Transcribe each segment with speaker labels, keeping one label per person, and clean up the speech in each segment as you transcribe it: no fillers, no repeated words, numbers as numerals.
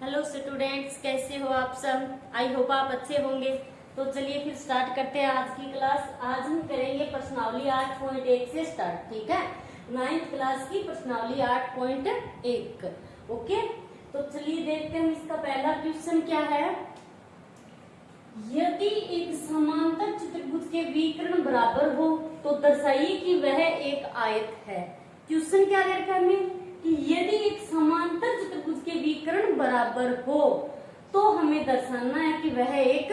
Speaker 1: Hello students, कैसे हो आप सब। आई होप आप अच्छे होंगे। तो चलिए फिर स्टार्ट करते हैं आज की क्लास। आज हम करेंगे प्रश्नावली 8.1 से स्टार्ट। ठीक है, 9th क्लास की प्रश्नावली 8.1। ओके, तो चलिए देखते हैं इसका पहला क्वेश्चन क्या है। यदि एक समांतर चतुर्भुज के विकर्ण बराबर हो तो दर्शाइए कि वह एक आयत है। क्वेश्चन क्या दे रखा है हमें कि यदि एक समांतर चतुर्भुज के विकर्ण बराबर हो तो हमें दर्शाना है कि वह एक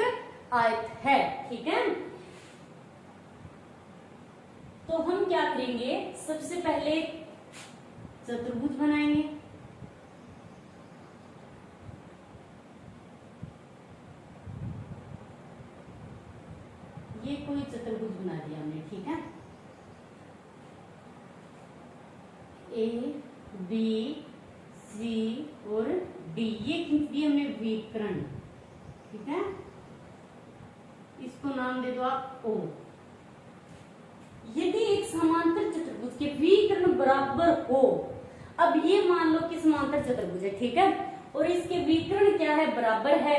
Speaker 1: आयत है। ठीक है, तो हम क्या करेंगे, सबसे पहले चतुर्भुज बनाएंगे। ये कोई चतुर्भुज बना दिया हमने। ठीक है, ए बी सी और डी ये खींच दिए हमने विकर्ण। ठीक है, इसको नाम दे दो आप ओ। यदि एक समांतर चतुर्भुज के विकर्ण बराबर हो, अब ये मान लो कि समांतर चतुर्भुज है। ठीक है, और इसके विकर्ण क्या है, बराबर है।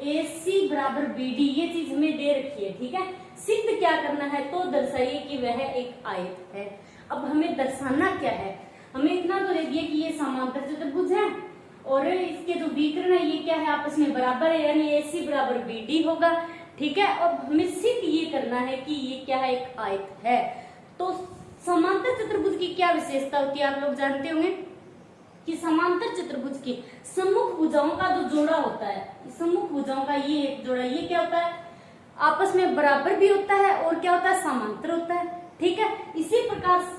Speaker 1: ए सी बराबर बी डी ये चीज हमें दे रखी है। ठीक है, सिद्ध क्या करना है, तो दर्शाइए कि वह एक आयत है। अब हमें दर्शाना क्या है, हमें इतना तो दे दिया कि ये समांतर चतुर्भुज है और इसके जो विकर्ण है ये क्या है, आपस में बराबर है, यानी ए सी बराबर बी डी होगा। ठीक है, अब हमें सिद्ध ये करना है कि ये क्या है, एक आयत है। तो समांतर चतुर्भुज की क्या विशेषता होती है, आप लोग जानते होंगे कि समांतर चतुर्भुज की सम्मुख भुजाओं का जो जोड़ा होता है, सम्मुख भुजाओं का ये एक जोड़ा, ये क्या होता है, आपस में बराबर भी होता है और क्या होता है, समांतर होता है। ठीक है, इसी प्रकार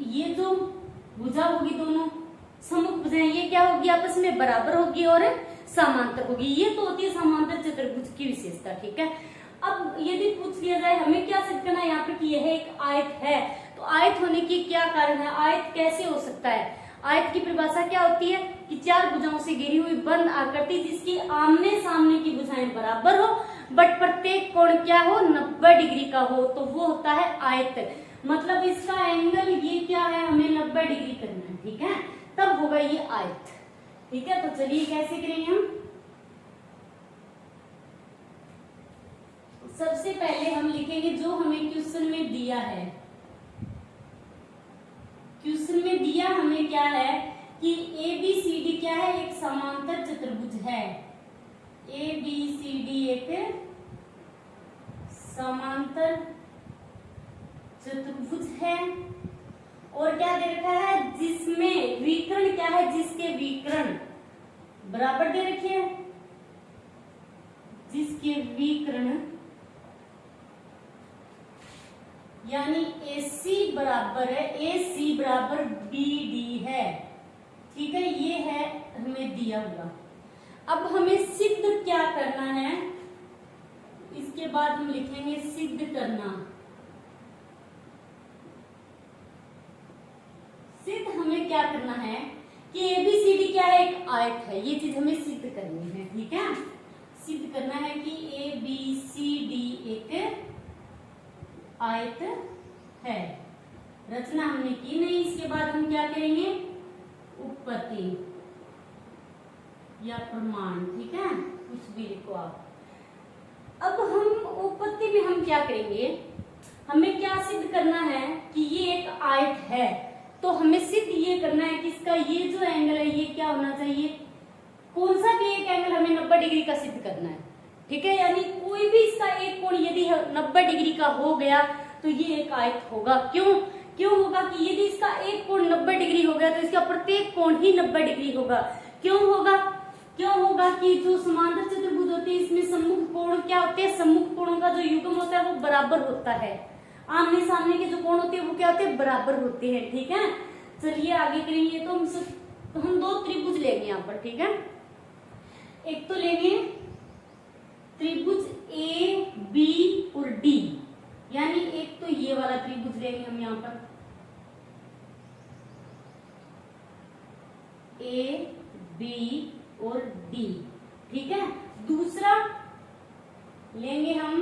Speaker 1: ये जो भुजा होगी, दोनों सम्मुख भुजाएं, ये क्या होगी, आपस में बराबर होगी और समांतर होगी। ये तो होती है समांतर चतुर्भुज की विशेषता। ठीक है, अब यदि पूछ लिया जाए हमें क्या सिद्ध करना है यहाँ पे कि यह एक आयत है, तो आयत होने की क्या कारण है, आयत कैसे हो सकता है। आयत की परिभाषा क्या होती है कि चार भुजाओं से घिरी हुई बंद आकृति जिसकी आमने सामने की भुजाएं बराबर हो बट प्रत्येक कोण क्या हो, 90 डिग्री का हो, तो वो होता है आयत। मतलब इसका एंगल ये क्या है, हमें 90 डिग्री करना है। ठीक है, तब होगा ये आयत। ठीक है, तो चलिए कैसे करेंगे हम। सबसे पहले हम लिखेंगे जो हमें क्वेश्चन में दिया है। क्वेश्चन में दिया हमें क्या है कि ए बी सी डी क्या है, एक समांतर चतुर्भुज है। ए बी सी डी एक समांतर चतुर्भुज है और क्या दे रखा है, जिसमें विकर्ण क्या है, जिसके विकर्ण बराबर दे रखे हैं, जिसके विकर्ण यानी AC बराबर है, AC बराबर BD है। ठीक है, ये है हमें दिया हुआ। अब हमें सिद्ध क्या करना है, इसके बाद हम लिखेंगे सिद्ध करना। सिद्ध हमें क्या करना है कि ABCD क्या है, एक आयत है, ये चीज हमें सिद्ध करनी है। ठीक है, सिद्ध करना है कि ABCD एक आयत है। रचना हमने की नहीं, इसके बाद हम क्या करेंगे, उत्पत्ति या प्रमाण। ठीक है, कुछ भी लिखो आप। अब हम उत्पत्ति में हम क्या करेंगे, हमें क्या सिद्ध करना है कि ये एक आयत है। तो हमें सिद्ध ये करना है कि इसका ये जो एंगल है ये क्या होना चाहिए, कौन सा भी एक एंगल हमें 90 डिग्री का सिद्ध करना है। ठीक है, यानी कोई भी इसका एक कोण यदि 90 डिग्री का हो गया तो ये एक आयत होगा। क्यों होगा कि यदि इसका एक कोण 90 डिग्री हो गया तो इसका प्रत्येक कोण ही 90 डिग्री होगा। क्यों होगा कि जो समांतर चतुर्भुज होते हैं इसमें सम्मुख कोण क्या होते हैं, सम्मुख कोणों का जो युग्म होता है वो बराबर होता है। आमने सामने के जो कोण होते हैं वो क्या होते हैं, बराबर होते हैं। ठीक है, चलिए आगे करेंगे। तो हम दो त्रिभुज लेंगे यहाँ पर। ठीक है, एक तो लेंगे त्रिभुज ए बी और डी, यानी एक तो ये वाला त्रिभुज लेंगे हम यहाँ पर, ए बी और डी। ठीक है, दूसरा लेंगे हम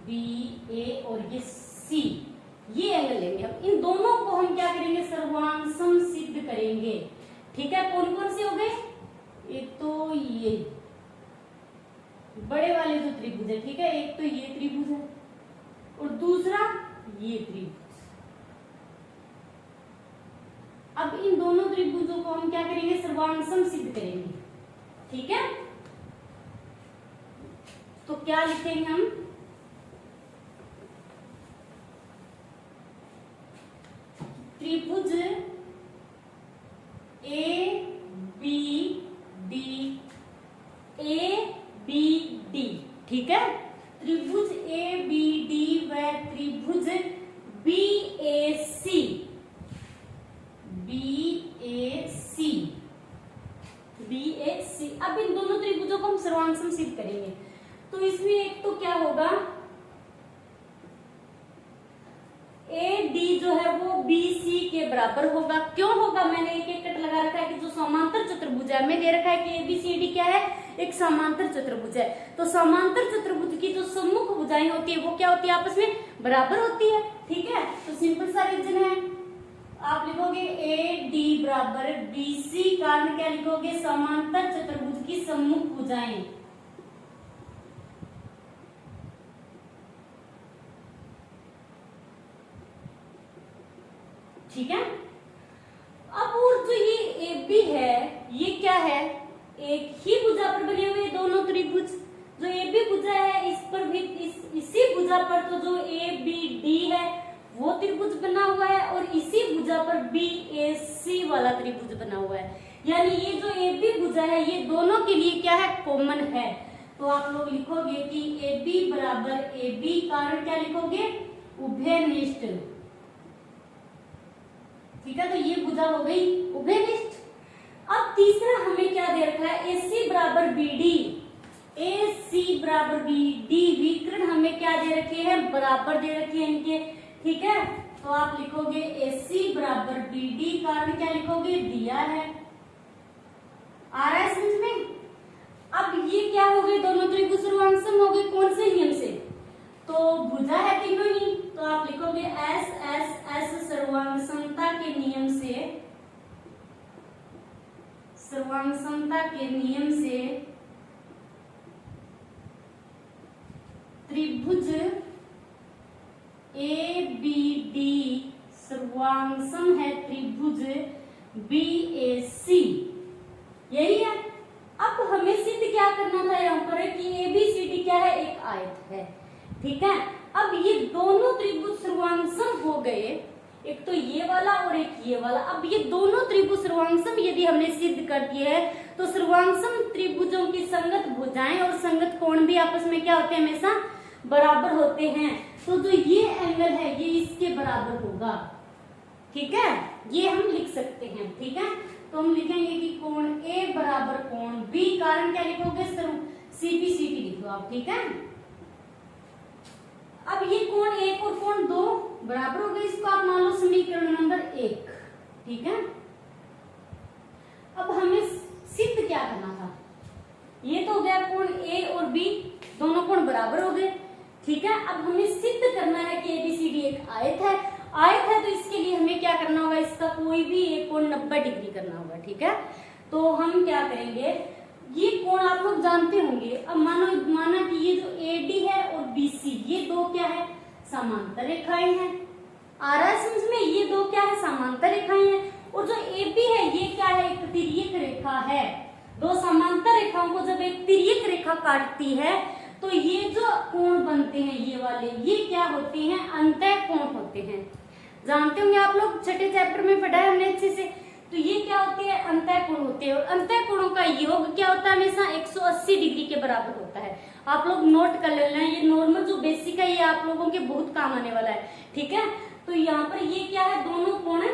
Speaker 1: बी ए और ये सी, ये एंगल लेंगे हम। इन दोनों को हम क्या करेंगे, सर्वांग सम सिद्ध करेंगे। ठीक है, कौन कौन से हो गए? एक तो ये बड़े वाले जो त्रिभुज है, ठीक है, एक तो ये त्रिभुज है और दूसरा ये त्रिभुज। अब इन दोनों त्रिभुजों को हम क्या करेंगे? सर्वांगसम सिद्ध करेंगे। ठीक है, तो क्या लिखेंगे हम? त्रिभुज A B D, A B D, ठीक है, त्रिभुज ए बी डी व त्रिभुज B A C, B A C, B A C. अब इन दोनों त्रिभुजों को हम सर्वांगसम सिद्ध करेंगे। तो इसमें एक तो क्या होगा, ए डी जो है वो बी सी के बराबर होगा। क्यों होगा? मैंने एक एक कट लगा रखा है कि जो समांतर चतुर्भुज है, हमें दे रखा है कि ए बी सी डी क्या है? एक समांतर चतुर्भुज है। तो समांतर चतुर्भुज की जो सम्मुख भुजाएं होती है वो क्या होती है? आपस में बराबर होती है। ठीक है, तो सिंपल सा रीजन है, आप लिखोगे ए डी बराबर बी सी, कारण क्या लिखोगे? समांतर चतुर्भुज की सम्मुख भुजाएं। ठीक है, अब और जो ये ए बी है, ये क्या है? एक ही भुजा पर बने हुए दोनों त्रिभुज। जो ए बी भुजा है इस पर भी इसी भुजा पर तो जो ए बी डी है वो त्रिभुज बना हुआ है और इसी भुजा पर बी ए सी वाला त्रिभुज बना हुआ है। यानी ये जो ए बी भुजा है ये दोनों के लिए क्या है? कॉमन है। तो आप लोग लिखोगे कि ए बी बराबर ए बी, कारण क्या लिखोगे? उभयनिष्ठ। ठीक है, तो ये भुजा हो गई उभयनिष्ठ। अब तीसरा हमें क्या दे रखा है? ए सी बराबर बी डी, ए सी बराबर बी डी, विकर्ण हमें क्या दे रखे हैं? बराबर दे रखे हैं इनके। ठीक है, तो आप लिखोगे ए सी बराबर बी डी, कारण क्या लिखोगे? दिया है। आ रहा है समझ में? अब ये क्या हो गए? दोनों त्रिभुज सर्वांगसम हो गए। कौन से नियम से? तो भुजा है तीनों ही, तो आप लिखोगे एस एस एस, सर्वांगसमता के नियम से, सर्वांगसमता के नियम से त्रिभुज ए बी डी सर्वांगसम है त्रिभुज बी ए सी। यही है। अब हमें सिद्ध क्या करना था यहाँ पर कि ए बी सी डी क्या है? एक आयत है। ठीक है, अब ये दोनों त्रिभुज सर्वांगसम हो गए, एक तो ये वाला और एक ये वाला। अब ये दोनों त्रिभुज सर्वांगसम यदि हमने सिद्ध कर दिए है तो सर्वांगसम त्रिभुजों की संगत भुजाएं और संगत कोण भी आपस में क्या होते हैं? हमेशा बराबर होते हैं। तो जो ये एंगल है ये इसके बराबर होगा। ठीक है, ये हम लिख सकते हैं। ठीक है, तो हम लिखेंगे कि कोण ए बराबर कोण बी, कारण क्या लिखोगे? सीपी सीटी लिखो आप। ठीक है, अब ये कोण एक और कोण दो बराबर हो गए, इसको आप मान लो समीकरण नंबर 1। ठीक है, अब हमें सिद्ध क्या करना था? ये तो हो गया कोण ए और बी, दोनों कोण बराबर हो गए। ठीक है, अब हमें सिद्ध करना है कि एबीसीडी एक आयत है। आयत है तो इसके लिए हमें क्या करना होगा? इसका कोई भी एक कोण 90 डिग्री करना होगा। ठीक है, तो हम क्या करेंगे? ये कोण आप लोग जानते होंगे। अब माना कि ये जो एडी है और बीसी, ये दो क्या है? समांतर रेखाएं हैं। आ रहा है समझ में? ये दो क्या है? समांतर रेखाएं हैं। और जो एबी है ये क्या है? एक तिर्यक रेखा है। दो समांतर रेखाओं को जब एक तिर्यक रेखा काटती है तो ये जो कोण बनते हैं ये वाले, ये क्या होते हैं? अंतः कोण होते हैं। जानते होंगे आप लोग, छठे चैप्टर में पढ़ा है हमने अच्छे से। तो ये क्या होते हैं? अंतः कोण होते हैं। और अंतः कोणों का योग क्या होता है? हमेशा 180 डिग्री के बराबर होता है। आप लोग नोट कर लेना, ये नॉर्मल जो बेसिक है ये आप लोगों के बहुत काम आने वाला है। ठीक है, तो यहाँ पर ये क्या है? दोनों कोण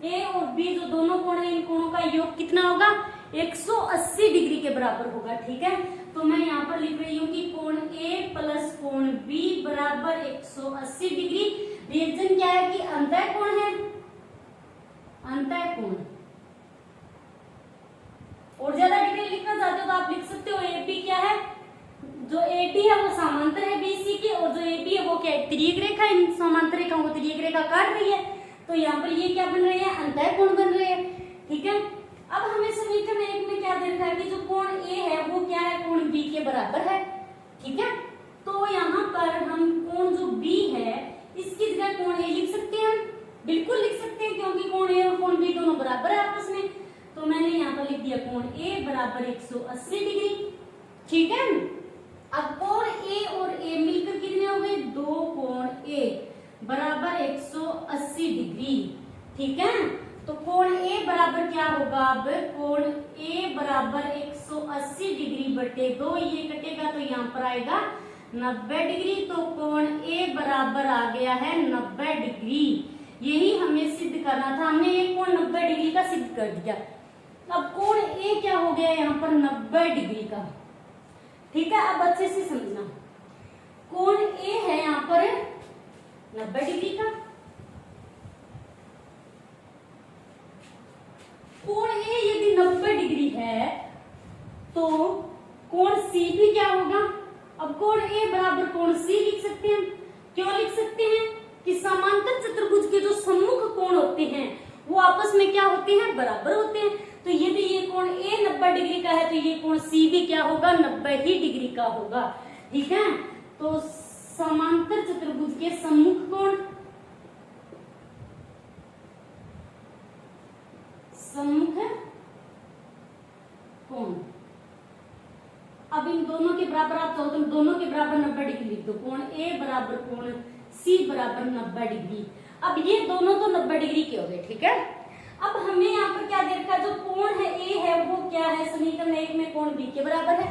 Speaker 1: ए और बी, जो दोनों कोण है इन कोणों का योग कितना होगा? 180 डिग्री के बराबर होगा। ठीक है, तो मैं यहाँ पर लिख रही हूँ कि कोण ए प्लस कोण बी बराबर 180 डिग्री। रीजन क्या है? कि अंतः कोण है, अंतः कोण। और ज्यादा डिटेल लिखना चाहते हो तो आप लिख सकते हो एबी क्या है? जो एडी है वो समांतर है बीसी के, और जो एबी है वो क्या है? तिर्यक रेखा। इन समांतर रेखाओं को तिर्यक रेखा काट रही है, तो यहाँ पर ये क्या बन रहे हैं? अंतः कोण बन रहे हैं। ठीक है। अब हमें समीकरण 1 में क्या दे रखा है कि जो कोण ए है वो क्या है, कोण बी के बराबर है, ठीक है। तो यहाँ पर हम कोण जो बी है इसकी जगह कोण ए लिख सकते हैं, बिल्कुल लिख सकते हैं, क्योंकि कोण ए और कोण बी दोनों बराबर है आपस में। तो मैंने यहाँ पर लिख दिया कोण ए बराबर 180 डिग्री, ठीक है। अब कोण ए और ए मिलकर कितने हो गए, दो कोण ए बराबर 180 डिग्री, ठीक है। तो कोण ए बराबर क्या होगा, अब कोण ए बराबर 180 डिग्री बटे 2, ये कटेगा तो यहाँ पर आएगा 90 डिग्री। तो कोण ए बराबर आ गया है 90 डिग्री। यही हमें सिद्ध करना था, हमने ये कोण 90 डिग्री का सिद्ध कर दिया। अब कोण ए क्या हो गया यहाँ पर 90 डिग्री का, ठीक है। अब अच्छे से समझना, कोण ए है यहाँ पर 90 डिग्री का, कोण ए यदि 90 डिग्री है तो कोण सी भी क्या होगा। अब कोण ए बराबर कोण सी लिख सकते हैं, क्यों लिख सकते हैं कि समांतर चतुर्भुज के जो सम्मुख कोण होते हैं वो आपस में क्या होते हैं, बराबर होते हैं। तो यदि ये कोण ए 90 डिग्री का है तो ये कोण सी भी क्या होगा, 90 ही डिग्री का होगा, ठीक है। तो समांतर चतुर्भुज के सम्मुख कोण, सम्मुख कोण, अब इन दोनों के बराबर आप चाहो तो दोनों के बराबर 90 डिग्री लिख दो, कोण ए बराबर कोण सी बराबर 90 डिग्री। अब ये दोनों तो 90 डिग्री के हो गए, ठीक है। अब हमें यहाँ पर क्या दे रखा है, जो कोण है ए है वो क्या है, समीकरण 1 में कोण बी के बराबर है,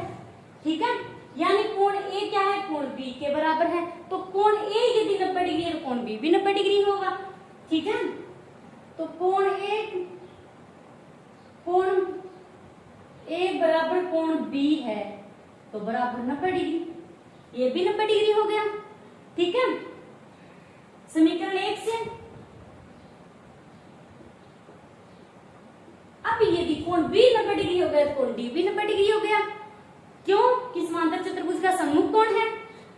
Speaker 1: ठीक है। यानी कोण ए क्या है, कोण बी के बराबर है। तो कोण ए यदि 90 डिग्री है तो कोण बी भी 90 डिग्री होगा, ठीक है। तो कोण ए बराबर कोण बी है तो बराबर 90 डिग्री, ये भी 90 डिग्री हो गया, ठीक है। समीकरण 1 से अब यदि कोण बी 90 डिग्री हो गया तो कोण डी भी 90 डिग्री हो गया, क्यों कि समांतर चतुर्भुज का सम्मुख कोण है,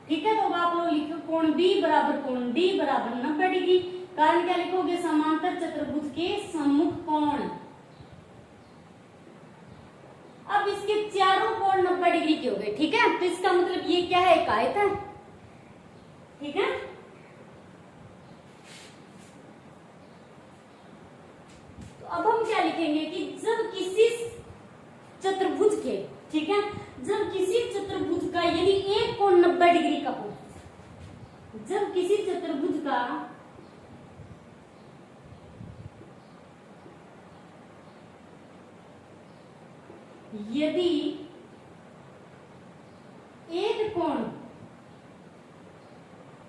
Speaker 1: ठीक है। तो अब आप लोग लिखो कोण बी बराबर कोण डी बराबर 90 डिग्री। कारण क्या लिखोगे, समांतर चतुर्भुज के सम्मुख कोण। अब इसके चारों कोण 90 डिग्री के हो गए, ठीक है। तो इसका मतलब ये क्या है, एक आयत है, ठीक है। तो अब हम क्या लिखेंगे कि जब किसी चतुर्भुज के, ठीक है, जब किसी चतुर्भुज का यदि एक कोण 90 डिग्री का हो, जब किसी चतुर्भुज का यदि एक कोण,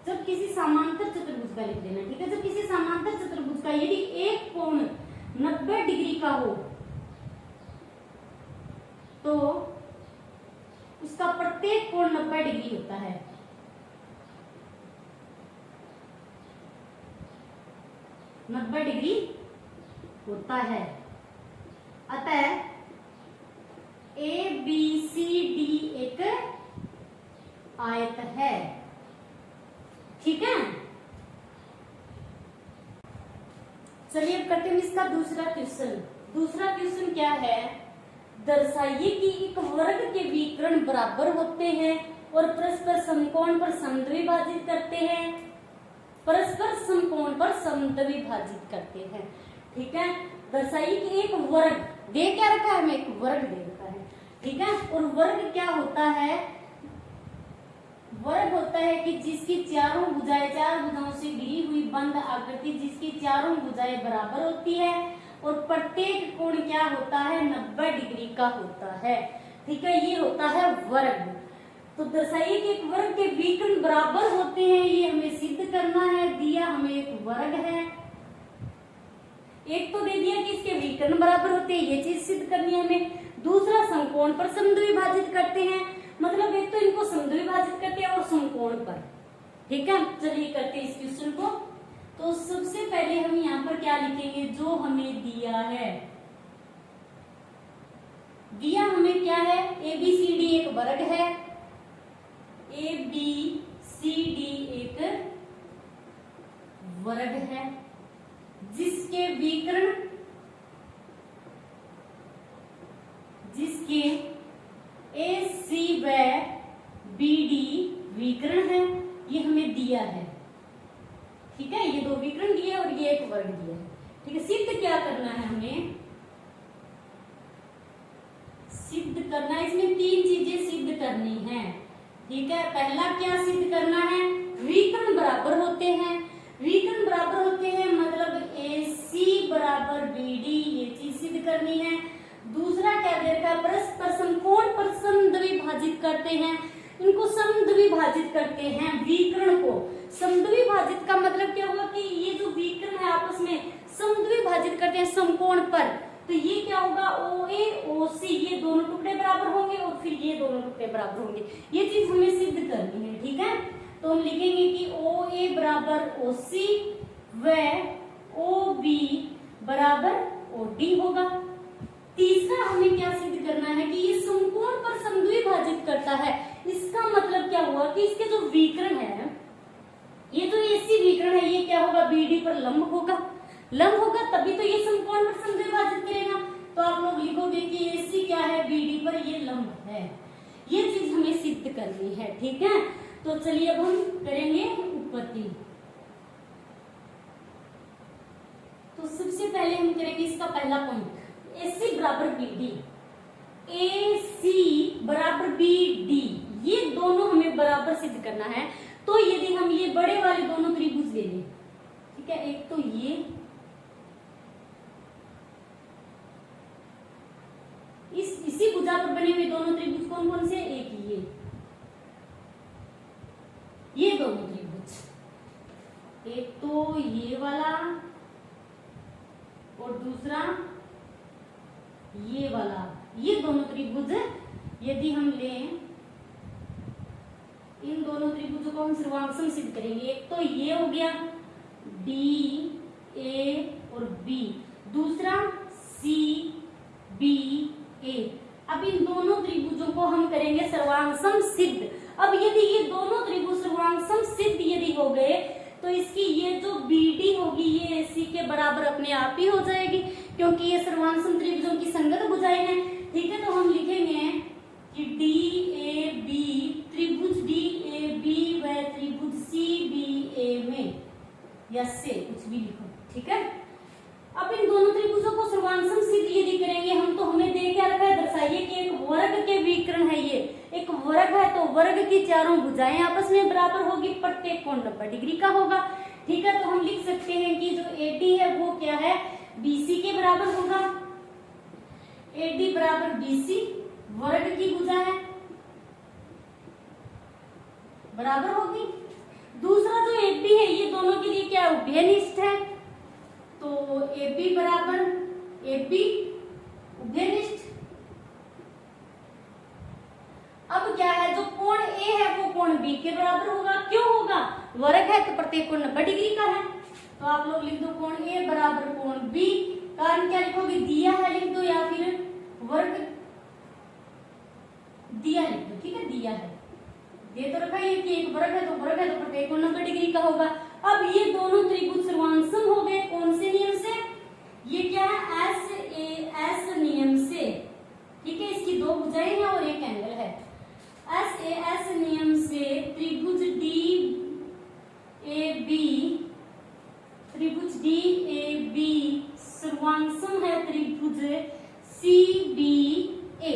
Speaker 1: जब किसी समांतर चतुर्भुज का लिख देना, ठीक है। जब किसी समांतर चतुर्भुज का यदि एक कोण 90 डिग्री का हो तो उसका प्रत्येक कोण 90 डिग्री होता है, 90 डिग्री होता है। अतः ए बी सी डी एक आयत है, ठीक है। चलिए अब करते हैं इसका दूसरा क्वेश्चन। दूसरा क्वेश्चन क्या है, दर्शाइए कि एक वर्ग के विकर्ण बराबर होते हैं और परस्पर समकोण पर समद्विभाजित करते हैं, परस्पर समकोण पर समद्विभाजित करते हैं, ठीक है। दर्शाइए कि एक वर्ग दे क्या रखा है, हमें एक वर्ग दे रखा है, ठीक है। और वर्ग क्या होता है, वर्ग होता है कि जिसकी चारों भुजाएं, चार भुजाओं से घिरी हुई बंद आकृति जिसकी चारों भुजाएं बराबर होती है और प्रत्येक कोण क्या होता है, 90 डिग्री का होता है, ठीक है। ये होता है वर्ग। तो दर्शाइए कि एक वर्ग के विकर्ण बराबर होते हैं, ये हमें सिद्ध करना है। दिया हमें एक वर्ग है, एक तो दे दिया कि इसके विकर्ण बराबर होते हैं, ये चीज सिद्ध करनी है हमें। दूसरा समकोण पर समद्विभाजित करते हैं, मतलब एक तो इनको समद्विभाजित करते हैं और समकोण पर, ठीक है। चलिए करते हैं इस क्वेश्चन को। तो सबसे पहले हम यहाँ पर क्या लिखेंगे, जो हमें दिया है, दिया हमें क्या है, ए बी सी डी एक वर्ग है, ए बी सी डी एक वर्ग है जिसके विकर्ण इसके ए सी व बी डी विकर्ण है, ये हमें दिया है, ठीक है, ये दो विकर्ण दिए और ये एक वर्ग दिया है, ठीक है। सिद्ध क्या करना है हमें, सिद्ध करना है, इसमें तीन चीजें सिद्ध करनी है, ठीक है। पहला क्या सिद्ध करना है, विकर्ण बराबर होते हैं, विकर्ण बराबर होते हैं मतलब ए सी बराबर बी डी, ये चीज सिद्ध करनी है। दूसरा क्या दे रखा है, परस्पर समकोण पर समद्विभाजित करते हैं, इनको समद्विभाजित करते हैं, विकर्ण को समद्विभाजित का मतलब क्या हुआ कि ये जो विकर्ण है आपस में समद्विभाजित करते हैं समकोण पर, तो ये क्या होगा, ओ ए ओ सी, ये दोनों टुकड़े बराबर होंगे और फिर ये दोनों टुकड़े बराबर होंगे, ये चीज हमें सिद्ध करनी है, ठीक है। तो हम लिखेंगे कि ओ ए बराबर ओ सी व ओ बी बराबर ओ डी होगा। तीसरा हमें क्या सिद्ध करना है कि ये समकोण पर समद्विभाजित करता है, इसका मतलब क्या हुआ कि इसके जो विकर्ण है, ये जो एसी विकर्ण है, ये क्या होगा, बीडी पर लंब होगा, लंब होगा तभी तो ये समकोण पर समद्विभाजित करेगा। तो आप लोग लिखोगे कि एसी क्या है, बीडी पर ये लंब है, ये चीज हमें सिद्ध करनी है, ठीक है। तो चलिए अब हम करेंगे उत्पत्ति। तो सबसे पहले हम करेंगे इसका पहला पॉइंट, AC बराबर BD, AC बराबर BD, ये दोनों हमें बराबर सिद्ध करना है। तो यदि हम ये बड़े वाले दोनों त्रिभुज ले लें, ठीक है, एक तो ये, इसी भुजा पर बने हुए दोनों त्रिभुज कौन कौन से, एक ये दोनों त्रिभुज, एक तो ये वाला और दूसरा ये वाला, ये दोनों त्रिभुज यदि हम लें, इन दोनों त्रिभुजों को हम सर्वांग सिद्ध करेंगे। एक तो ये हो गया डी ए और बी, दूसरा सी बी ए। अब इन दोनों त्रिभुजों को हम करेंगे सर्वांग सिद्ध। अब यदि ये दोनों त्रिभुज सर्वांग सिद्ध यदि हो गए तो इसकी ये जो BD होगी ये AC के बराबर अपने आप ही हो जाएगी, क्योंकि ये सर्वांग त्रिभुजों की संगत भुजाएं हैं, ठीक है। तो हम लिखेंगे कि DAB, त्रिभुज DAB व त्रिभुज CBA में, या से कुछ भी लिखो, ठीक है। अब इन दोनों त्रिभुजों को सर्वांग सिद्ध यदि करेंगे हम, तो हमें दे क्या रखा है, दर्शाइए कि एक वर्ग के विकर्ण है, ये एक वर्ग है, तो वर्ग की चारों भुजाएं आपस में बराबर होगी, प्रत्येक कोण 90 डिग्री का होगा, ठीक है। तो हम लिख सकते हैं कि जो AD है वो क्या है, BC के बराबर होगा, AD बराबर BC, वर्ग की भुजा है, बराबर होगी। दूसरा जो AB है ये दोनों के लिए क्या उभयनिष्ठ है, तो AB बराबर AB उभयनिष्ठ। अब क्या है, जो कोण A है वो कोण B के बराबर होगा, क्यों होगा, वर्ग है तो प्रत्येक कोण 90 डिग्री का है, तो आप लोग लिख दो कोण A बराबर कोण B। कारण क्या लिखोगे, दिया है लिख दो, या फिर वर्ग दिया लिख दो, ठीक है, दिया है, दे तो रखा है कि एक वर्ग है तो प्रत्येक कोण 90 डिग्री का होगा। अब ये दोनों त्रिभुज सर्वांग हो गए, कौन से नियम से, ये क्या है, SAS नियम से, ठीक है। इसकी दो भुजाएं हैं और एक एंगल है, SAS नियम से त्रिभुज DAB सर्वांग है त्रिभुज CBA।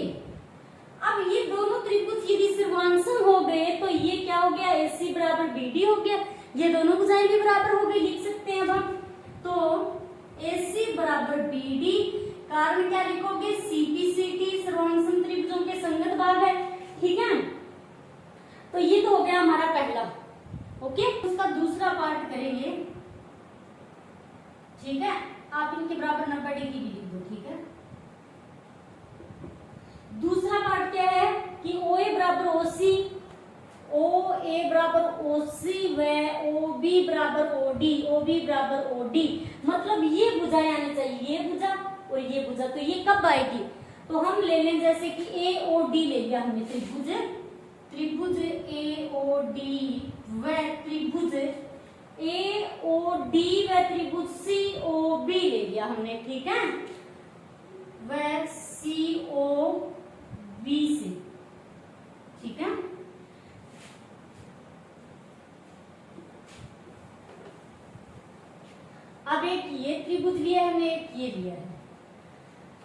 Speaker 1: अब ये दोनों त्रिभुज यदि सर्वांग हो गए तो ये क्या हो गया, AC बराबर BD हो गया, ये दोनों भुजाएं भी बराबर हो गई, लिख सकते हैं अब हम। तो AC बराबर BD, कारण क्या लिखोगे, CPCT सर्वांग त्रिभुजों के संगत भाग है, ठीक है। तो ये तो हो गया हमारा पहला, ओके। उसका दूसरा पार्ट करेंगे, ठीक है। आप इनके बराबर 90 डिग्री भी लिख दो, ठीक है। दूसरा पार्ट क्या है कि OA बराबर OC, OA बराबर OC व OB बराबर OD, OB बराबर OD, मतलब ये भुजाएं आनी चाहिए, ये भुजा और ये भुजा, तो ये कब आएगी, तो हम ले लें जैसे कि AOD ले लिया हमने, त्रिभुज AOD व त्रिभुज AOD व त्रिभुज COB ले लिया हमने, ठीक है, व COB बी से, ठीक है। अब एक ये त्रिभुज लिया है हमने, एक ये लिया है।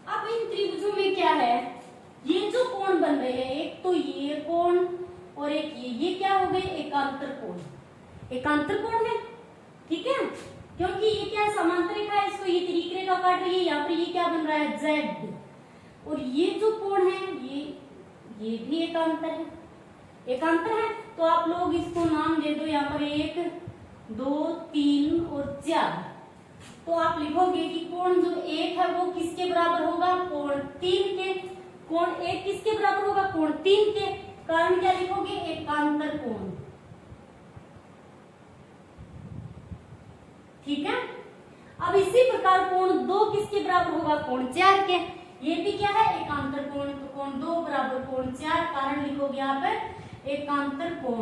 Speaker 1: अब इन त्रिभुजों में क्या है, ये जो कोण बन रहे हैं, एक तो ये कोण और एक ये क्या हो गए, एकांतर कोण। एकांतर कोण है, ठीक है, क्योंकि ये क्या है, समांतर रेखा है, इसको ये तिर्यक रेखा काट रही है। यहाँ पर ये क्या बन रहा है, जेड। और ये जो कोण है ये भी एकांतर है, एकांतर है। तो आप लोग इसको नाम दे दो यहाँ पर 1 2 3 और 4। तो आप लिखोगे कि कोण जो 1 है वो किसके बराबर होगा, कोण 3 के। कोण 1 किसके बराबर होगा, कोण 3 के। कारण क्या लिखोगे, एकांतर कोण, ठीक है। अब इसी प्रकार कोण 2 किसके बराबर होगा, कोण 4 के। ये भी क्या है, एकांतर कोण। तो कोण 2 बराबर कोण 4, कारण लिखोगे यहाँ पर एकांतर कोण।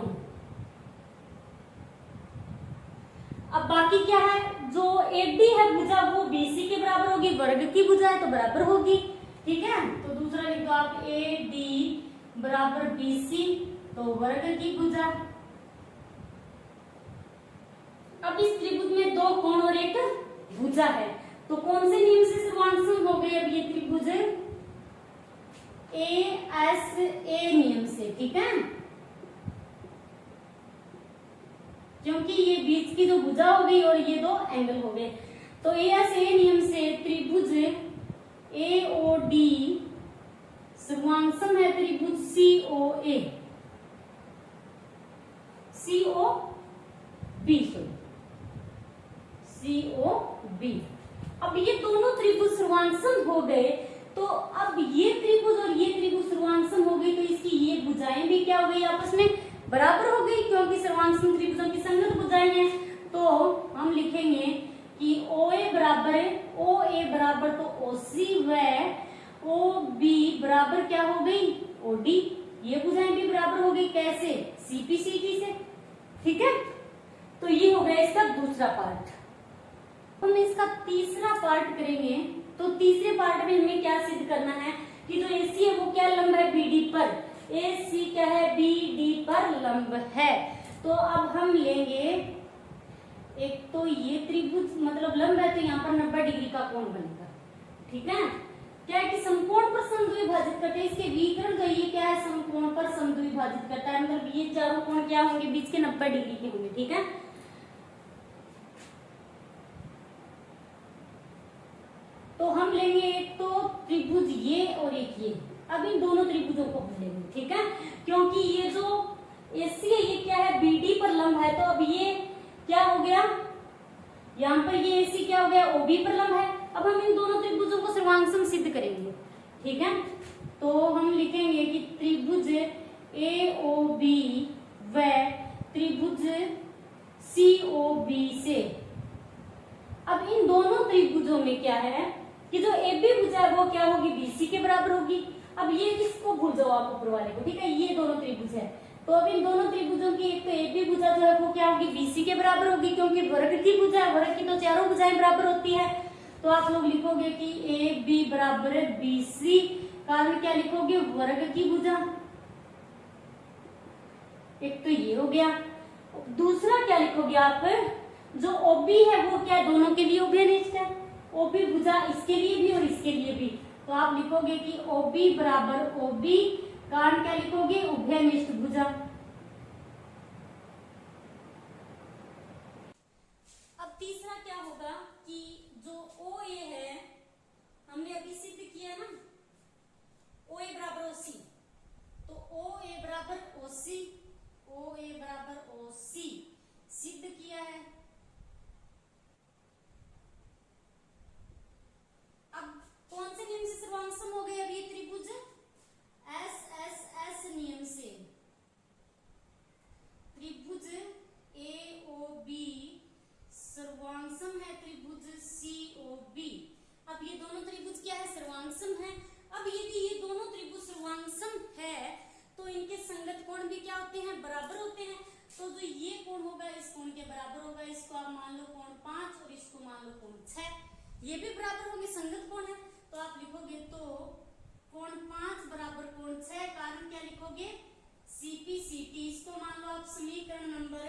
Speaker 1: अब बाकी क्या है, जो एडी है भुजा वो बीसी के बराबर होगी, वर्ग की भुजा है तो बराबर होगी, ठीक है। तो दूसरा लिख दो आप, ए डी बराबर बीसी, तो वर्ग की भुजा। अब इस त्रिभुज में 2 कोण और एक भुजा है, तो कौन से नियम से सर्वांग हो गए अब ये त्रिभुज, ए एस ए नियम से, ठीक है। क्योंकि ये बीच की जो भुजा हो गई और ये 2 एंगल हो गए, तो ए एस ए नियम से त्रिभुज ए ओ डी सर्वांगसम है त्रिभुज सी ओ ए, सी ओ बी, सी ओ बी। अब ये दोनों त्रिभुज सर्वांगसम हो गए, तो अब ये त्रिभुज और ये त्रिभुज सर्वांगसम हो गई, तो इसकी ये भुजाएं भी क्या हो गई, आपस में बराबर हो गई, क्योंकि सर्वांगसम त्रिभुजों की संगत भुजाएं हैं। तो हम लिखेंगे कि ओ ए बराबर है, ओ ए बराबर तो ओ सी व ओ बी बराबर क्या हो गई, ओ डी। ये भुजाएं भी बराबर हो गई, कैसे, सी पी सी टी से, ठीक है। तो ये हो गया इसका दूसरा पार्ट। हम इसका तीसरा पार्ट करेंगे, तो तीसरे पार्ट में हमें क्या सिद्ध करना है कि जो एसी है वो क्या लंब है, बीडी पर। एसी क्या है, बीडी पर लंब है। तो अब हम लेंगे, एक तो ये त्रिभुज मतलब लंब है, तो यहाँ पर 90 डिग्री का कोण बनेगा, ठीक है। क्या है कि समकोण पर समद्विभाजित करते हैं, इसके विकर्ण तो ये क्या है, समकोण पर समद्विभाजित करता है, मतलब ये चारों कोण क्या होंगे, बीच के 90 डिग्री के होंगे, ठीक है। तो हम लेंगे एक तो त्रिभुज ये और एक ये। अब इन दोनों त्रिभुजों को हम लेंगे, ठीक है, क्योंकि ये जो एसी है ये क्या है, बीडी पर लंब है। तो अब ये क्या हो गया, यहाँ पर ये एसी क्या हो गया, ओबी पर लंब है। अब हम इन दोनों त्रिभुजों को सर्वांगसम सिद्ध करेंगे, ठीक है। तो हम लिखेंगे कि त्रिभुज ए ओ बी व त्रिभुज सी ओ बी से। अब इन दोनों त्रिभुजों में क्या है कि जो ए बी भुजा है वो क्या होगी, बीसी के बराबर होगी। अब ये किसको भूल जाओ आप, ऊपर वाले को, ठीक है, ये दोनों त्रिभुज है। तो अब इन दोनों त्रिभुजों की एक तो ए बी भुजा जो है वो क्या होगी, बीसी के बराबर होगी, क्योंकि वर्ग की भुजा है, वर्ग की तो चारों भुजाएं बराबर होती है। तो आप लोग लिखोगे कि ए बी बराबर है बीसी, कारण क्या लिखोगे, वर्ग की भुजा। एक तो ये हो गया। दूसरा क्या लिखोगे आप, जो ओबी है वो क्या, दोनों के लिए उभयनिष्ठ है, ओबी भुजा इसके लिए भी और इसके लिए भी। तो आप लिखोगे कि ओबी बराबर ओबी, कारण क्या लिखोगे, उभयनिष्ठ भुजा। अब तीसरा क्या होगा कि जो ओ ए है, हमने अभी सिद्ध किया ना, ओ ए बराबर ओसी, तो ओ ए बराबर ओसी, ओ ए बराबर ओसी सिद्ध किया है। अब कौन से नियम से सर्वांगसम हो गए, अब ये त्रिभुज एस एस एस नियम से। त्रिभुज ए ओ बी सर्वांगसम है त्रिभुज सी ओ बी। अब ये दोनों त्रिभुज क्या है, सर्वांगसम है। अब यदि ये दोनों त्रिभुज सर्वांगसम है तो इनके संगत कोण भी क्या होते हैं, बराबर होते हैं। तो जो ये कोण होगा इस कोण के बराबर होगा, इसको आप मान लो कोण 5 और इसको मान लो कोण 6, ये भी बराबर होंगे, संगत कोण है। तो आप लिखोगे तो कोण 5 बराबर कोण 6, कारण क्या लिखोगे सीपी सीटी। इसको मान लो आप समीकरण नंबर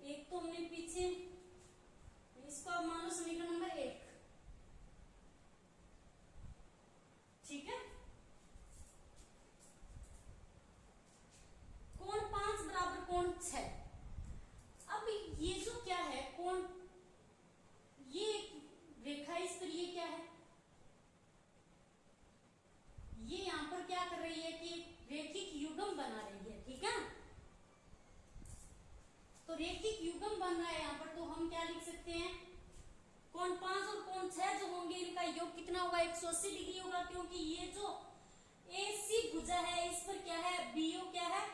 Speaker 1: 1, तो हमने पीछे, इसको आप मान लो समीकरण नंबर 1, ठीक है। कोण 5 बराबर कोण 6। अब ये जो क्या है कोण, ये रेखा इस पर, ये क्या है, ये यहां पर क्या कर रही है कि रेखिक युग्म बना रही है, ठीक है। तो रेखिक युग्म बन रहा है यहां पर, तो हम क्या लिख सकते हैं, कोण 5 और कोण 6 जो होंगे इनका योग कितना होगा 180 डिग्री होगा, क्योंकि ये जो AC भुजा है इस पर क्या है BO क्या है,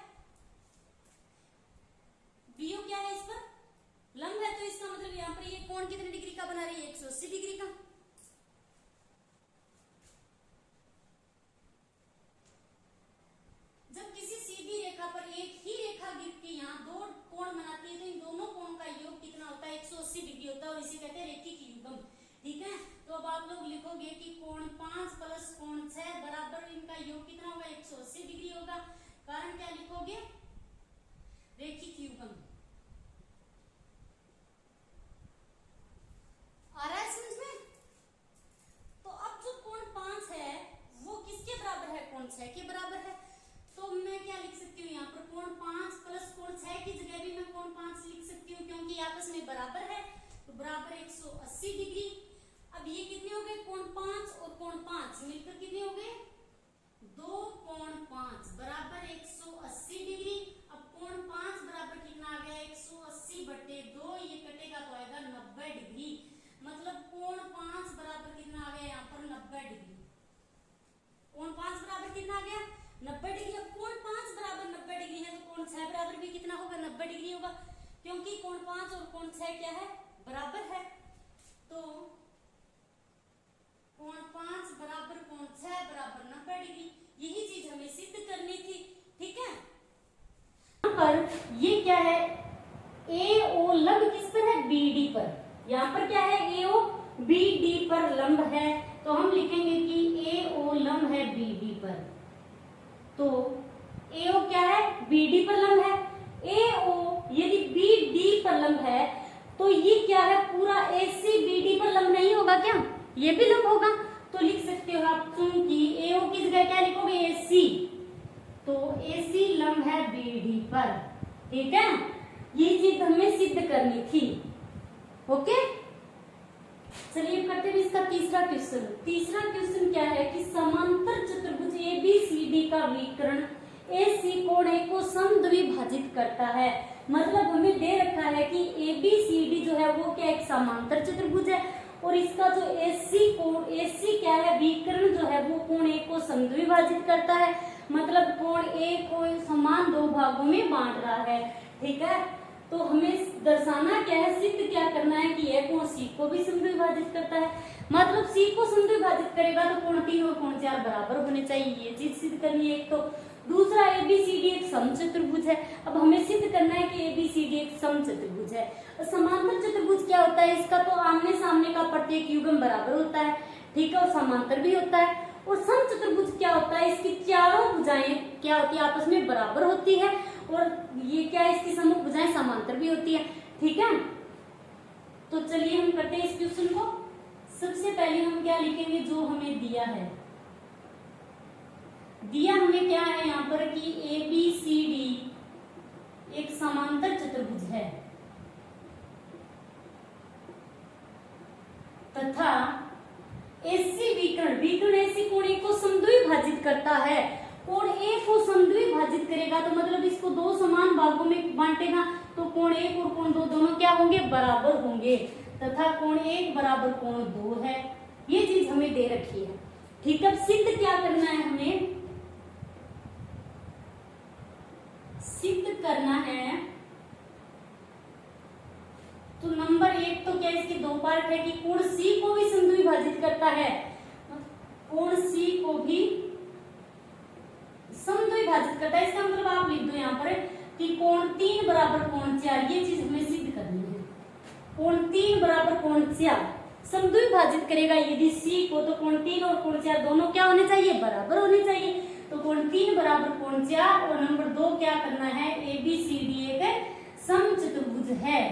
Speaker 1: BO क्या है इस पर लंब है, तो इसका मतलब यहां पर ये कोण कितने डिग्री का बना रही है 180 डिग्री का। जब किसी सीधी रेखा पर एक ही रेखा गिर के यहाँ दो कोण बनाती है, तो इन दोनों कोण का योग कितना होता है 180 डिग्री होता है, और इसे कहते हैं रेखिक युग्म, ठीक है। तो अब आप लोग लिखोगे कि कोण 5 प्लस कोण 6 बराबर इनका योग कितना होगा 180 डिग्री होगा, कारण क्या लिखोगे रेखिक युग्म। आ रहा है समझ में। तो अब जो कोण 5 है वो किसके बराबर है, कोण 6 के बराबर है। तो मैं क्या लिख सकती हूँ यहाँ पर कोण 5 प्लस कोण 6 की जगह भी मैं कोण 5 लिख सकती हूँ, क्योंकि आपस में बराबर है, तो बराबर 180 डिग्री। अब ये कितने हो गए कोण 5 और कोण 5 मिलकर कितने हो गए 2 कोण 5 बराबर 180 डिग्री। अब कोण 5 बराबर कितना आ गया 180/2, ये कटेगा तो आएगा 90 डिग्री। मतलब कोण 5 बराबर कितना आ गया यहाँ पर 90 डिग्री। कोण 5 बराबर कितना आ गया 90 डिग्री। अब कोण 5 बराबर 90 डिग्री है, तो कोण 6 बराबर भी कितना होगा 90 डिग्री होगा, क्योंकि कोण 5 और कोण 6 क्या है बराबर है। तो कोण 5 बराबर कोण 6 बराबर 90 डिग्री, यही चीज हमें सिद्ध करनी थी, ठीक है। यहाँ पर ये क्या है AO लंब किस पर है BD पर, यहाँ पर क्या है AO BD पर लंब है, तो हम लिखेंगे कि AO लंब है BD पर। तो AO क्या है BD पर लंब है। AO यदि BD पर लंब है तो ये क्या है पूरा AC BD पर लंब नहीं होगा क्या, ये भी लंब होगा। तो लिख सकते हो आप क्योंकि AO की जगह क्या लिखोगे AC, तो AC लंब है BD पर, ठीक है। ये चीज हमें सिद्ध करनी थी, ओके। चलिए करते हैं इसका तीसरा क्वेश्चन। तीसरा क्वेश्चन क्या है कि समांतर चतुर्भुज ABCD का विकर्ण AC कोण A को समद्विभाजित करता है। मतलब हमें दे रखा है कि ABCD जो है वो क्या एक समांतर चतुर्भुज है, और इसका जो AC क्या है विकर्ण जो है वो कोण A को समद्विभाजित करता है। मतलब कोण A को समान दो भागों में बांट रहा है, ठीक है। तो हमें दर्शाना क्या है, सिद्ध क्या करना है कि यह कोण C को भी समद्विभाजित करता है। मतलब C को समद्विभाजित करेगा तो कोण 3 और कोण 4 बराबर होने चाहिए, ये चीज सिद्ध करनी है। एक तो दूसरा ABCD एक समचतुर्भुज है। अब हमें सिद्ध करना है कि ABCD एक समचतुर्भुज है। समांतर चतुर्भुज क्या होता है, इसका तो आमने सामने का प्रत्येक युग्म बराबर होता है, ठीक है, और समांतर भी होता है। और समचतुर्भुज क्या होता है, इसकी चारों भुजाएं क्या होती है आपस में बराबर होती है, और ये क्या है इसकी सम्मुख भुजाएं समांतर भी होती है, ठीक है। तो चलिए हम करते हैं इस क्वेश्चन को। सबसे पहले हम क्या लिखेंगे जो हमें दिया है, दिया हमें क्या है यहाँ पर कि ABCD एक समांतर चतुर्भुज है तथा AC विकर्ण AC कोण A को समद्विभाजित करता है। कोण A को समद्विभाजित करेगा तो मतलब इसको दो समान भागों में बांटेगा, तो कोण 1 और कोण 2 दोनों क्या होंगे बराबर होंगे, तथा कोण 1 बराबर कोण 2 है। ये चीज हमें दे रखी है, ठीक है। अब सिद्ध क्या करना है, हमें सिद्ध करना है। तो नंबर 1 तो क्या इसके दो पार्ट है कि कोण C को भी समद्विभाजित करता है, कोण C को भी समद्विभाजित करता है। इसका मतलब आप लिख दो यहाँ पर कि कोण 3 बराबर कोण 4, ये चीज हमें सिद्ध करनी है। कोण 3 बराबर कोण 4 समद्विभाजित करेगा यदि C को, तो कोण 3 और कोण 4 दोनों क्या होने चाहिए, बराबर होने चाहिए। तो कोण 3 बराबर कोण 4, और नंबर 2 क्या करना है, ABCD एक समचतुर्भुज है।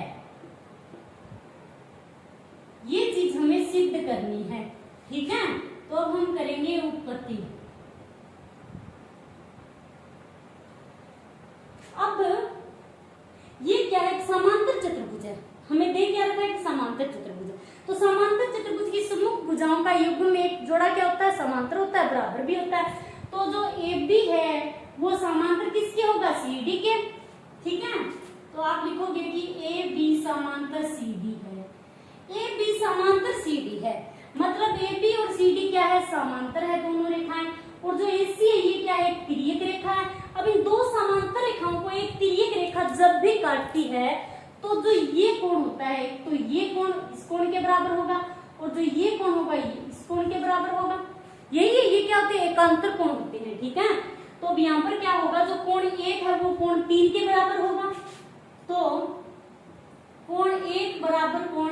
Speaker 1: ये चीज हमें सिद्ध करनी है, ठीक है। तो अब हम करेंगे उत्पत्ति। अब ये क्या है, समांतर चतुर्भुज है, हमें दे क्या रखा है कि समांतर चतुर्भुज है। तो समांतर चतुर्भुज की सम्मुख भुजाओं का युग्म में एक जोड़ा क्या होता है, समांतर होता है, बराबर भी होता है। तो जो AB है वो समांतर किसके होगा, CD के, ठीक है। तो आप लिखोगे कि AB समांतर CD है, AB समांतर CD है, मतलब AB और CD क्या है, समांतर है दोनों रेखाएं। और जो AC है ये क्या है, एक तिर्यक रेखा है। अब इन दो समांतर रेखाओं को एक तिर्यक रेखा जब भी काटती है तो जो ये कोण होता है, तो ये कोण इस कोण के बराबर होगा, और जो ये कोण होगा ये इस कोण के बराबर होगा। यही है, ये क्या होते हैं, एकांतर कोण होते हैं, ठीक है। तो अब यहाँ पर क्या होगा, जो कोण 1 है वो कोण 3 के बराबर होगा। तो कोण 1 बराबर कोण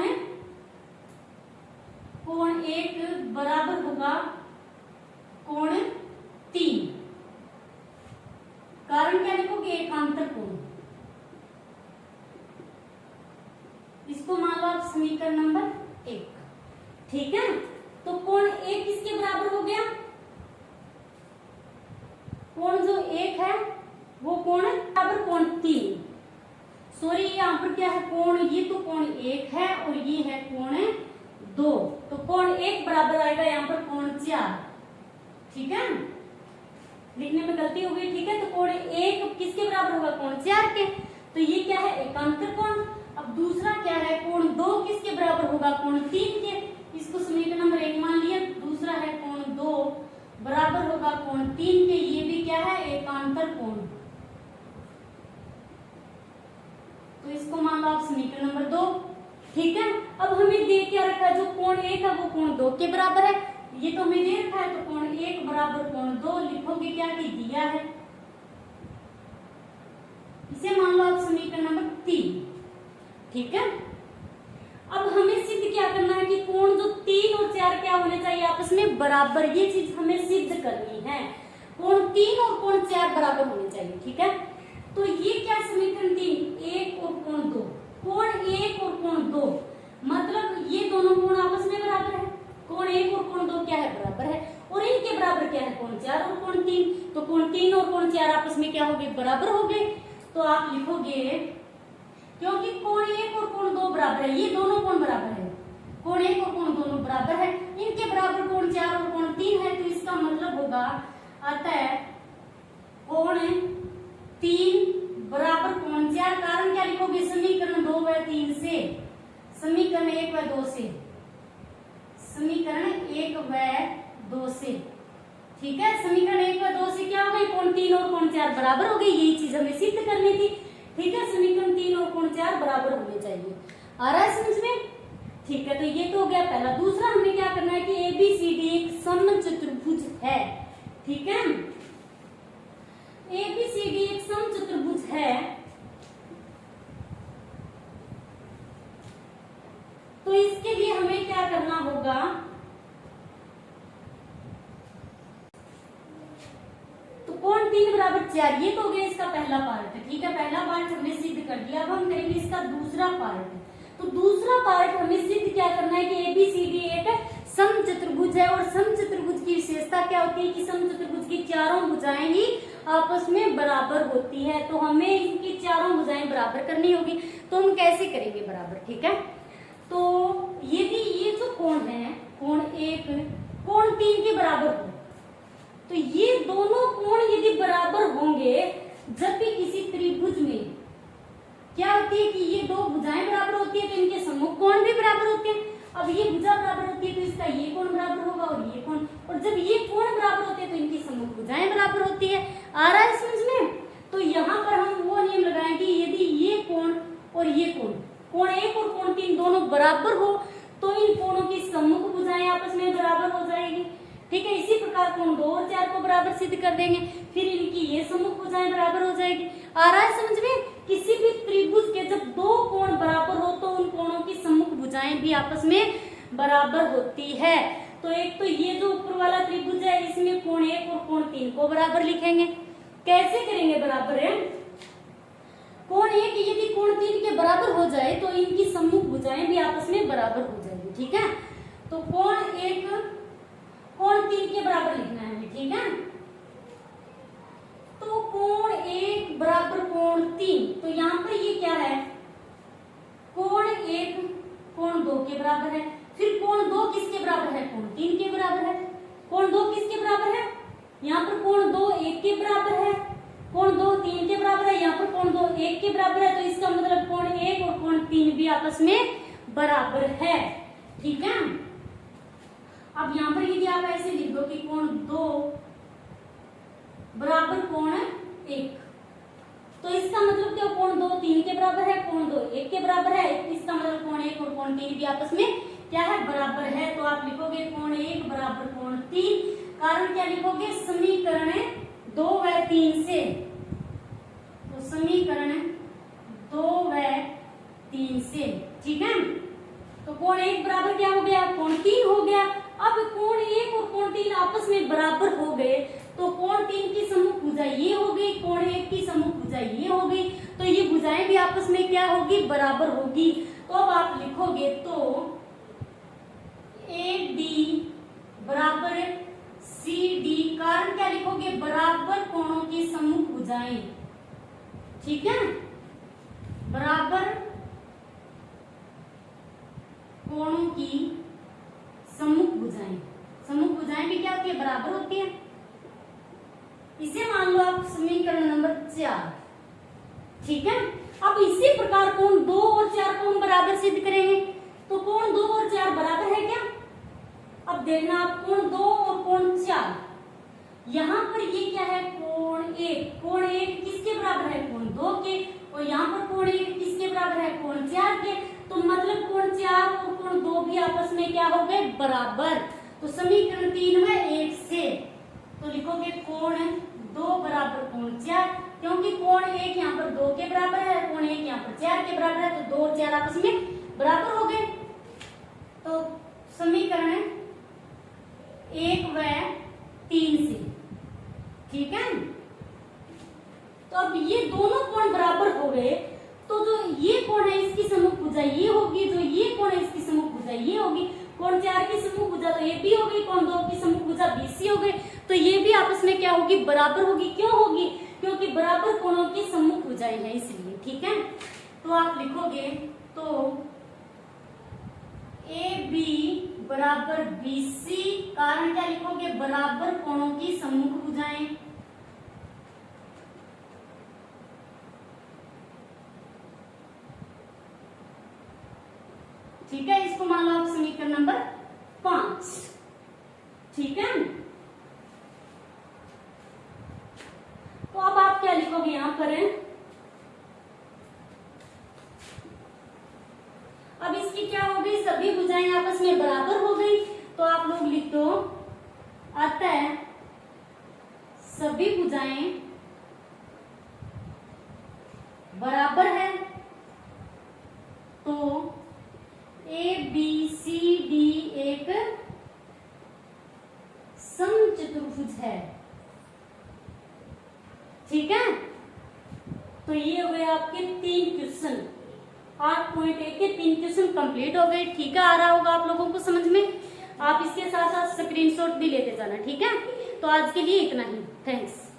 Speaker 1: 1 बराबर होगा कोण 3। कारण क्या लिखोगे, एकांतर कोण। इसको मान लो आप समीकरण नंबर 1, ठीक है। तो कोण 1 किसके बराबर हो गया, कोण जो 1 है वो कोण बराबर कोण 3। सॉरी यहाँ पर क्या है, कोण ये तो कोण 1 है और ये है कोण 2। तो कोण 1 बराबर आएगा यहाँ पर कोण 4, ठीक है। लिखने में गलती हो गई, ठीक है। तो कोण 1 किसके बराबर होगा, कोण 4 के। तो ये क्या है, एकांतर कोण। अब दूसरा क्या है, कोण 2 किसके बराबर होगा, कोण 3 के। इसको समीकरण नंबर 1 मान लिया। दूसरा है कोण 2 बराबर होगा कोण 3 के, ये भी क्या है, एकांतर कोण। तो इसको मान लो आप समीकरण नंबर 2, ठीक है। अब हमें दे क्या रखा है, जो कोण 1 है वो कोण 2 के बराबर है, ये तो हमें दे रखा है। तो कोण 1 बराबर कोण 2 लिखोगे क्या कि दिया है, इसे मान लो आप समीकरण नंबर 3, ठीक है। अब हमें सिद्ध क्या करना है कि कोण जो 3 और 4 क्या होने चाहिए, आपस में बराबर। ये चीज हमें सिद्ध करनी है, कोण 3 और कोण 4 बराबर होने चाहिए, ठीक है। तो ये क्या समीकरण 3, 1 और कोण 2, कोण 1 और कोण 2 मतलब ये दोनों कोण आपस में बराबर है। कोण 1 और कोण 2 क्या है, बराबर है। और इनके बराबर क्या है, कोण 4 और कोण 3। तो कोण 3 और कोण 4 आपस में क्या हो गए, बराबर हो गए। तो आप लिखोगे, क्योंकि कोण 1 और कोण 2 बराबर है, ये दोनों कोण बराबर है, कोण 1 और कोण दोनों बराबर है, इनके बराबर कोण 4 और कोण 3 है। तो इसका मतलब होगा अतः कोण 3 बराबर कोण 4। कारण क्या लिखोगे, समीकरण 2 व 3 से, समीकरण 1 व 2 से, समीकरण 1 व 2 से, ठीक है। समीकरण 1 व 2 से क्या हो गई, कोण 3 और कोण 4 बराबर हो गई। यही चीज हमें सिद्ध करनी थी, ठीक है। समीकरण 3 और कोण 4 बराबर होने चाहिए। आ रहा है समझ में, ठीक है। तो ये तो हो गया पहला। दूसरा हमें क्या करना है कि ABCD एक समचतुर्भुज है, ठीक है। ABCD एक समचतुर्भुज है, तो इसके लिए हमें क्या करना होगा, तो कोण 3 बराबर 4, ये तो हो गया इसका पहला पार्ट, ठीक है। पहला पार्ट हमने सिद्ध कर दिया। अब हम करेंगे इसका दूसरा पार्ट। तो दूसरा पार्ट हमें सिद्ध क्या करना है कि ABCD एक समचतुर्भुज है, और समचतुर्भुज की विशेषता क्या होती है कि समचतुर्भुज की चारों भुजाएं ही आपस में बराबर होती है। तो हमें इनकी चारों भुजाएं बराबर करनी होगी। तो हम कैसे करेंगे बराबर, ठीक है। तो यदि ये जो कोण है, कोण 1 कोण 3 के बराबर हो, तो ये दोनों कोण यदि बराबर होंगे, जब भी किसी त्रिभुज में क्या होती है कि ये दो भुजाएं बराबर होती है, तो इनके सम्मुख कोण भी बराबर होते हैं। अब ये भुजा बराबर होती है तो इसका ये कोण बराबर होगा और ये कोण, और जब ये कोण बराबर होते हैं तो इनकी सम्मुख भुजाएं बराबर होती है। आ रहा है समझ में। तो यहाँ पर हम वो नियम लगाएं कि यदि ये कोण और ये कोण, कोण 1 और कोण 3 दोनों बराबर हो, तो इन कोणों की सम्मुख भुजाएं आपस में बराबर हो जाएगी, ठीक है। इसी प्रकार कोण 2 और 4 को बराबर सिद्ध कर देंगे, फिर इनकी ये सम्मुख भुजाएं बराबर हो जाएगी। आ रहा है समझ में। किसी भी त्रिभुज के जब दो कोण बराबर हो तो उन कोणों की सम्मुख भुजाएं भी आपस में बराबर होती है। तो एक तो ये जो ऊपर वाला त्रिभुज है इसमें कोण 1 और कोण 3 को बराबर लिखेंगे। कैसे करेंगे बराबर है? कोण 1 यदि कोण 3 के बराबर हो जाए तो इनकी सम्मुख भुजाएं भी आपस में बराबर हो जाएगी, ठीक है। तो कोण 1 कोण 3 के बराबर लिखना है हमें, ठीक है। तो कोण 1 बराबर कोण 3, तो यहाँ पर ये क्या है? कोण 1 कोण 2 के बराबर है। फिर कोण 2 किसके बराबर है? कोण 3 के बराबर है। कोण 2 किसके बराबर है? यहाँ पर कोण 2 1 के बराबर है, कोण 2 3 के बराबर है, यहाँ पर कोण 2 1 के बराबर है। तो इसका मतलब कोण 1 और कोण 3 भी आपस में बराबर है, ठीक है। अब यहाँ पर यदि आप ऐसे लिख दो कि कोण 2 बराबर कोण 1, तो इसका मतलब क्या? कोण 2 3 के बराबर है, कोण 2 1 के बराबर है। इसका मतलब कोण 1 और कोण 3 भी आपस में क्या है? बराबर है। तो आप लिखोगे कोण 1 बराबर कोण 3। कारण क्या लिखोगे? समीकरण 2 व 3 से। तो समीकरण 2 व 3 से, ठीक है। तो कोण 1 बराबर क्या हो गया? कोण 3 हो गया। अब कोण 1 और कोण 3 आपस में बराबर हो गए तो कोण 3 की सम्मुख भुजा ये हो गई, कोण 1 की सम्मुख भुजा ये हो गई। तो ये भुजाएं भी आपस में क्या होगी? बराबर होगी। तो अब आप लिखोगे तो AD बराबर CD। कारण क्या लिखोगे? बराबर कोणों की सम्मुख भुजाएं, ठीक है। बराबर कोणों की सम्मुख भुजाएं। सम्मुख भुजाएं भी क्या होती है? बराबर होती है। इसे मान लो आप समीकरण नंबर 4, ठीक है। अब इसी प्रकार कोण 2 और 4 को हम बराबर सिद्ध करेंगे। तो कोण 2 और 4 बराबर है क्या? अब देखना आप, कोण 2 और कोण 4, यहाँ पर ये क्या है? कोण 1। कोण 1 किसके बराबर है? कोण 2 के। और यहाँ पर कोण 1 किसके बराबर है? कोण 4 के। तो मतलब कोण 4 और कोण 2 भी आपस में क्या हो गए? बराबर। तो समीकरण 3 में 1 से तो लिखोगे कोण 2 बराबर कोण 4, क्योंकि कोण 1 यहाँ पर 2 के बराबर है, कोण 1 यहाँ पर 4 के बराबर है। तो 2 और 4 आपस में बराबर हो गए। तो समीकरण 1 व 3 से, ठीक है। तो अब ये दोनों कोण बराबर हो गए। तो जो ये कोण है इसकी सम्मुख भुजा ये होगी, जो ये कोण है इसकी सम्मुख भुजा ये होगी। कोण 4 की सम्मुख भुजा तो AB होगी, कोण 2 की सम्मुख भुजा BC हो गई। तो ये भी आपस में क्या होगी? बराबर होगी। क्यों होगी? क्योंकि बराबर कोणों की सम्मुख भुजाएं हैं इसलिए, ठीक है। तो आप लिखोगे तो AB बराबर BC। कारण क्या लिखोगे? बराबर कोणों की सम्मुख भुजाएं। ठीक है, इसको मान लो आप समीकरण नंबर 5, ठीक है। तो अब आप क्या लिखोगे यहां पर? अब इसकी क्या हो गई? सभी भुजाएं आपस में बराबर हो गई। तो आप लोग लिख दो, अतः सभी भुजाएं बराबर है। तो ABCD एक समचतुर्भुज है, ठीक है। तो ये हो गए आपके 3 क्वेश्चन। 8.1 के 3 क्वेश्चन कंप्लीट हो गए, ठीक है। आ रहा होगा आप लोगों को समझ में। आप इसके साथ साथ स्क्रीनशॉट भी लेते जाना, ठीक है। तो आज के लिए इतना ही, थैंक्स।